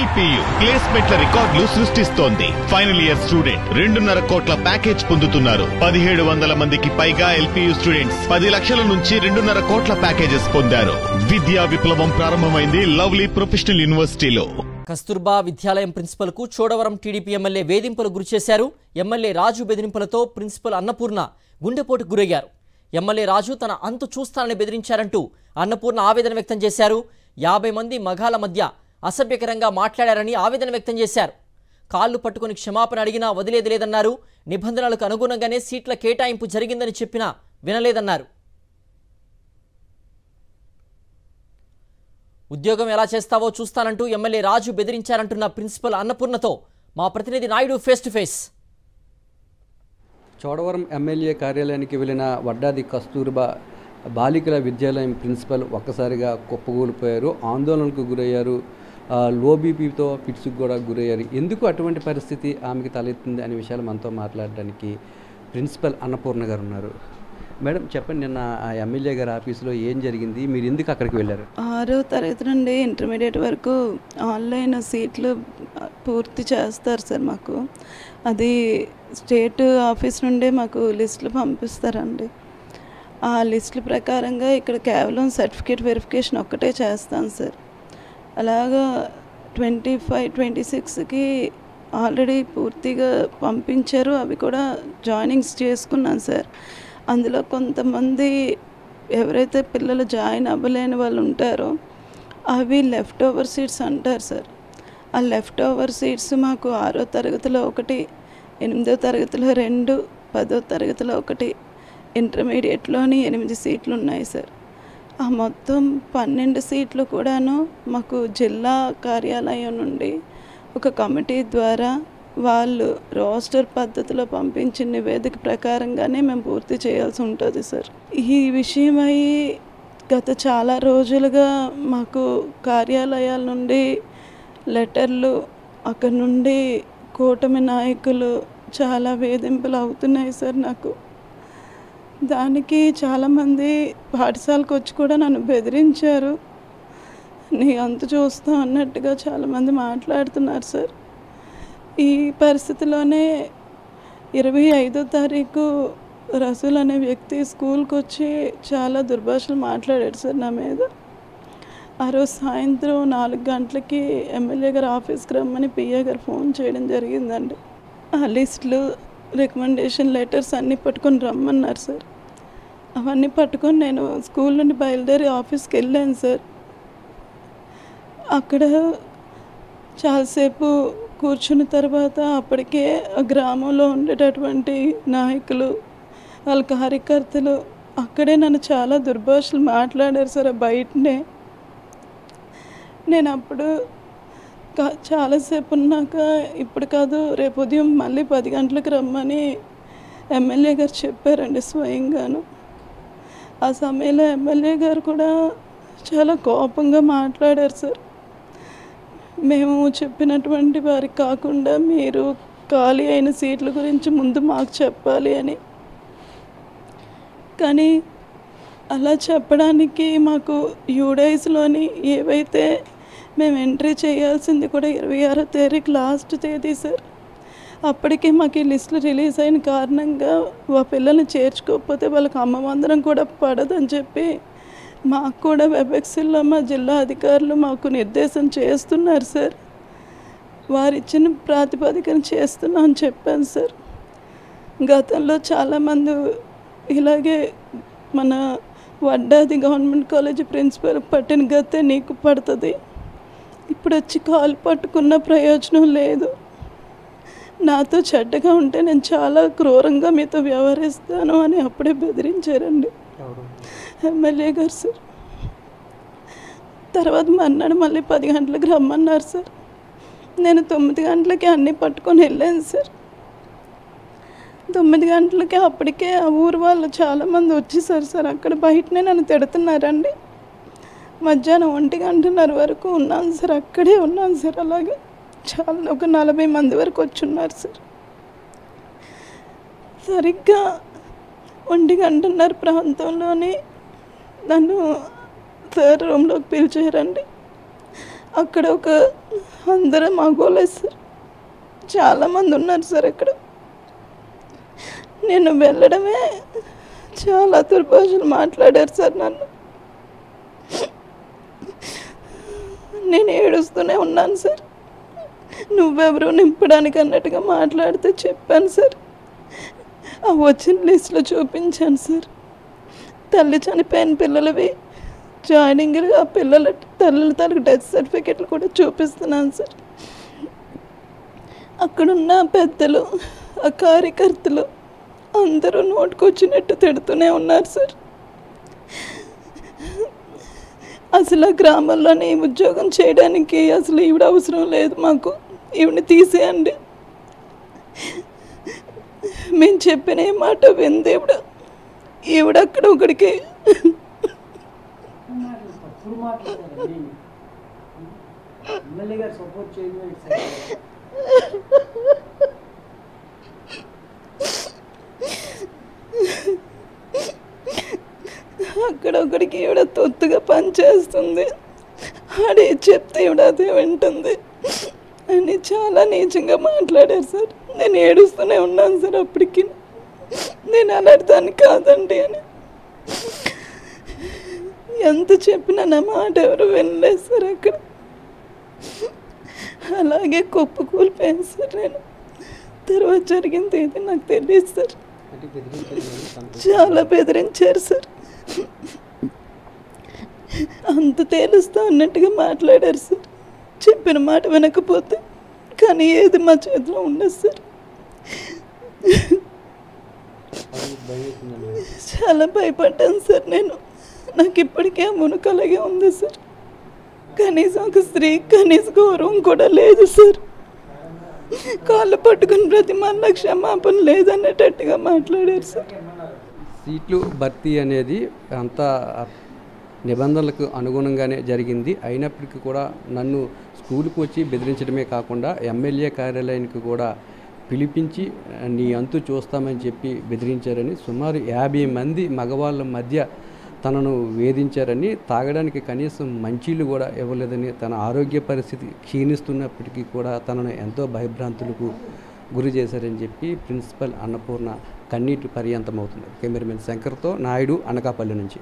LPU ప్లేస్మెంట్ల రికార్డులు సృష్టిస్తోంది. Final year student 2.5 కోట్ల ప్యాకేజ్ పొందుతున్నారు. 1700 మందికి పైగా LPU స్టూడెంట్స్ 10 లక్షల నుంచి 2.5 కోట్ల ప్యాకేజెస్ పొందారు. విద్యా విప్లవం ప్రారంభమైంది లవ్లీ ప్రొఫెషనల్ యూనివర్సిటీలో. కస్తూర్బా విద్యాలయం ప్రిన్సిపల్ కు చోడవరం టీడీపీ ఎమ్మెల్యే వేధింపులు గురిచేశారు. ఎమ్మెల్యే రాజు బెదిరింపులతో ప్రిన్సిపల్ అన్నపూర్ణ గుండెపోటుకు గురయ్యారు. ఎమ్మెల్యే రాజు తన అంతు చూస్తానని బెదిరించారంటూ అన్నపూర్ణ ఆవేదన వ్యక్తం చేశారు. 50 మంది మగాల మధ్య అసభ్యకరంగా మాట్లాడారని ఆవేదన వ్యక్తం చేశారు. కాళ్లు పట్టుకుని క్షమాపణ అడిగినా వదిలేది లేదన్నారు. నిబంధనలకు అనుగుణంగానే సీట్ల కేటాయింపు జరిగిందని చెప్పినా వినలేదన్నారు. ఉద్యోగం ఎలా చేస్తావో చూస్తానంటూ ఎమ్మెల్యే రాజు బెదిరించారంటున్న ప్రిన్సిపల్ అన్నపూర్ణతో మా ప్రతినిధి Naidu face to face. Chodavaram MLA కార్యాలయానికి వెళ్లిన వడ్డాది కస్తూర్బా బాలికల విద్యాలయం ప్రిన్సిపల్ ఒక్కసారిగా కుప్పగూలిపోయారు. ఆందోళనకు గురయ్యారు. లో బీపీతో ఫిట్స్కి కూడా గురయ్యారు. ఎందుకు అటువంటి పరిస్థితి ఆమెకి తలెత్తింది అనే విషయాలు మనతో మాట్లాడడానికి ప్రిన్సిపల్ అన్నపూర్ణ గారు ఉన్నారు. మేడం చెప్పండి, నిన్న ఆ ఎమ్మెల్యే గారి ఆఫీసులో ఏం జరిగింది, మీరు ఎందుకు అక్కడికి వెళ్ళారు? 6వ తరగతి నుండి ఇంటర్మీడియట్ వరకు ఆన్లైన్ సీట్లు పూర్తి చేస్తారు సార్. మాకు అది స్టేట్ ఆఫీస్ నుండే మాకు లిస్టులు పంపిస్తారండి. ఆ లిస్టుల ప్రకారంగా ఇక్కడ కేవలం సర్టిఫికేట్ వెరిఫికేషన్ ఒక్కటే చేస్తాను సార్. అలాగా 25, 26కి ఆల్రెడీ పూర్తిగా పంపించారు. అవి కూడా జాయినింగ్స్ చేసుకున్నాను సార్. అందులో కొంతమంది ఎవరైతే పిల్లలు జాయిన్ అవ్వలేని వాళ్ళు ఉంటారో అవి లెఫ్ట్ ఓవర్ సీట్స్ అంటారు సార్. ఆ లెఫ్ట్ ఓవర్ సీట్స్ మాకు 6వ తరగతిలో 1, 8వ తరగతిలో 2, 10వ తరగతిలో 1, ఇంటర్మీడియట్లోని 8 సీట్లు ఉన్నాయి సార్. ఆ మొత్తం 12 సీట్లు కూడాను మాకు జిల్లా కార్యాలయం నుండి ఒక కమిటీ ద్వారా వాళ్ళు రోస్టర్ పద్ధతిలో పంపించిన నివేదిక ప్రకారంగానే మేము పూర్తి చేయాల్సి ఉంటుంది సార్. ఈ విషయమై గత చాలా రోజులుగా మాకు కార్యాలయాల నుండి లెటర్లు, అక్కడ నుండి కూటమి నాయకులు చాలా వేధింపులు అవుతున్నాయి సార్ నాకు. దానికి చాలామంది పాఠశాలకు వచ్చి కూడా నన్ను బెదిరించారు. నీ అంతు చూస్తా అన్నట్టుగా చాలామంది మాట్లాడుతున్నారు సార్. ఈ పరిస్థితిలోనే 25వ తారీఖు రసూల్ అనే వ్యక్తి స్కూల్కి వచ్చి చాలా దుర్భాషలు మాట్లాడాడు సార్ నా మీద. ఆ రోజు సాయంత్రం 4 గంటలకి ఎమ్మెల్యే గారు ఆఫీస్కి రమ్మని పిఏ గారు ఫోన్ చేయడం జరిగిందండి. ఆ లిస్టులు, రికమెండేషన్ లెటర్స్ అన్నీ పట్టుకొని రమ్మన్నారు సార్. అవన్నీ పట్టుకొని నేను స్కూల్ నుండి బయలుదేరి ఆఫీస్కి వెళ్ళాను సార్. అక్కడ చాలాసేపు కూర్చున్న తర్వాత అప్పటికే ఆ గ్రామంలో ఉండేటటువంటి నాయకులు, వాళ్ళ కార్యకర్తలు అక్కడే నన్ను చాలా దుర్భాషలు మాట్లాడారు సార్. బయటనే నేను అప్పుడు చాలాసేపు ఉన్నాక ఇప్పుడు కాదు రేపు ఉదయం మళ్ళీ 10 గంటలకు రమ్మని ఎమ్మెల్యే గారు చెప్పారండి స్వయంగాను. ఆ సమయంలో ఎమ్మెల్యే గారు కూడా చాలా కోపంగా మాట్లాడారు సార్. మేము చెప్పినటువంటి వారికి కాకుండా మీరు ఖాళీ అయిన సీట్ల గురించి ముందు మాకు చెప్పాలి అని. కానీ అలా చెప్పడానికి మాకు యూడైస్లోని ఏవైతే మేము ఎంట్రీ చేయాల్సింది కూడా 26వ తారీఖు లాస్ట్ తేదీ సార్. అప్పటికే మాకు ఈ లిస్టులు రిలీజ్ అయిన కారణంగా ఆ పిల్లల్ని చేర్చుకోకపోతే వాళ్ళకి అమ్మమందరం కూడా పడదని చెప్పి మాకు కూడా వెబెక్స్లో మా జిల్లా అధికారులు మాకు నిర్దేశం చేస్తున్నారు సార్. వారిచ్చిన ప్రాతిపదికన చేస్తున్నాం అని చెప్పాను సార్. గతంలో చాలామంది ఇలాగే మన వడ్డాది గవర్నమెంట్ కాలేజీ ప్రిన్సిపల్ పట్టిన గతే నీకు పడుతుంది, ఇప్పుడు వచ్చి కాలు పట్టుకున్న ప్రయోజనం లేదు, నాతో చెడ్డగా ఉంటే నేను చాలా క్రూరంగా మీతో వ్యవహరిస్తాను అని అప్పుడే బెదిరించారండి ఎమ్మెల్యే గారు సార్. తర్వాత మర్నాడు మళ్ళీ 10 గంటలకు రమ్మన్నారు సార్. నేను 9 గంటలకి అన్నీ పట్టుకొని వెళ్ళాను సార్. 9 గంటలకి అప్పటికే ఆ ఊరు వాళ్ళు చాలామంది వచ్చేసారు సార్. అక్కడ బయటనే నన్ను తిడుతున్నారండి. మధ్యాహ్నం 1 వరకు ఉన్నాను సార్. అక్కడే ఉన్నాను సార్. అలాగే చాలా ఒక 40 మంది వరకు వచ్చి ఉన్నారు సార్. సరిగ్గా 1 ప్రాంతంలోనే నన్ను 3rd రూమ్లోకి పిలిచారండి. అక్కడ ఒక అందరూ మగోళ్ళే సార్, చాలామంది ఉన్నారు సార్ అక్కడ. నేను వెళ్ళడమే చాలా దుర్భాషలు మాట్లాడారు సార్ నన్ను. నేను ఏడుస్తూనే ఉన్నాను సార్. నువ్వెవరు నింపడానికి అన్నట్టుగా మాట్లాడితే చెప్పాను సార్. ఆ వచ్చిన లిస్టులో చూపించాను సార్. తల్లి చనిపోయిన పిల్లలవి జాయినింగ్, ఆ పిల్లల తల్లుల తల్లికి డెత్ సర్టిఫికెట్లు కూడా చూపిస్తున్నాను సార్. అక్కడున్న పెద్దలు, ఆ కార్యకర్తలు అందరూ నోటుకొచ్చినట్టు తిడుతూనే ఉన్నారు సార్. అసలు ఆ గ్రామంలోనే ఉద్యోగం చేయడానికి అసలు ఈవిడ అవసరం లేదు, మాకు ఈవిని తీసేయండి. మేము చెప్పిన ఏ మాట వింది ఈవిడ అక్కడ ఒకడికి అక్కడ ఒకడికి ఈవిడ తొత్తుగా పనిచేస్తుంది, ఆడే చెప్తే ఈవిడ అదే వింటుంది అని చాలా నీచంగా మాట్లాడారు సార్. నేను ఏడుస్తూనే ఉన్నాను సార్. అప్పటికి నేను అలాంటిదాన్ని కాదండి అని ఎంత చెప్పినా నా మాట ఎవరు వినలేదు సార్. అక్కడ అలాగే కుప్పకూలిపోయాను సార్ నేను. తర్వాత జరిగింది ఏది నాకు తెలియదు సార్. చాలా బెదిరించారు సార్. అంత తేలుస్తా అన్నట్టుగా మాట్లాడారు సార్. చెప్పిన మాట వినకపోతే కానీ ఏది మా చేతిలో ఉండదు సార్. చాలా భయపడ్డాను సార్ నేను. నాకు ఇప్పటికే మునుకు అలాగే ఉంది సార్. కనీసం ఒక స్త్రీ కనీస గౌరవం కూడా లేదు సార్. కాళ్ళు పట్టుకుని ప్రతిమల్ల క్షమాపణ లేదనేటట్టుగా మాట్లాడారు సార్. సీట్లు భర్తీ అనేది అంత నిబంధనలకు అనుగుణంగానే జరిగింది. అయినప్పటికీ కూడా నన్ను స్కూల్కి వచ్చి బెదిరించడమే కాకుండా ఎమ్మెల్యే కార్యాలయానికి కూడా పిలిపించి నీ అంతు చూస్తామని చెప్పి బెదిరించారని, సుమారు 50 మంది మగవాళ్ళ మధ్య తనను వేధించారని, తాగడానికి కనీసం మంచీలు కూడా ఇవ్వలేదని, తన ఆరోగ్య పరిస్థితి క్షీణిస్తున్నప్పటికీ కూడా తనను ఎంతో భయభ్రాంతులకు గురి చేశారని చెప్పి ప్రిన్సిపల్ అన్నపూర్ణ కన్నీటి పర్యంతమవుతుంది. కెమెరామెన్ శంకర్తో నాయుడు, అనకాపల్లి నుంచి.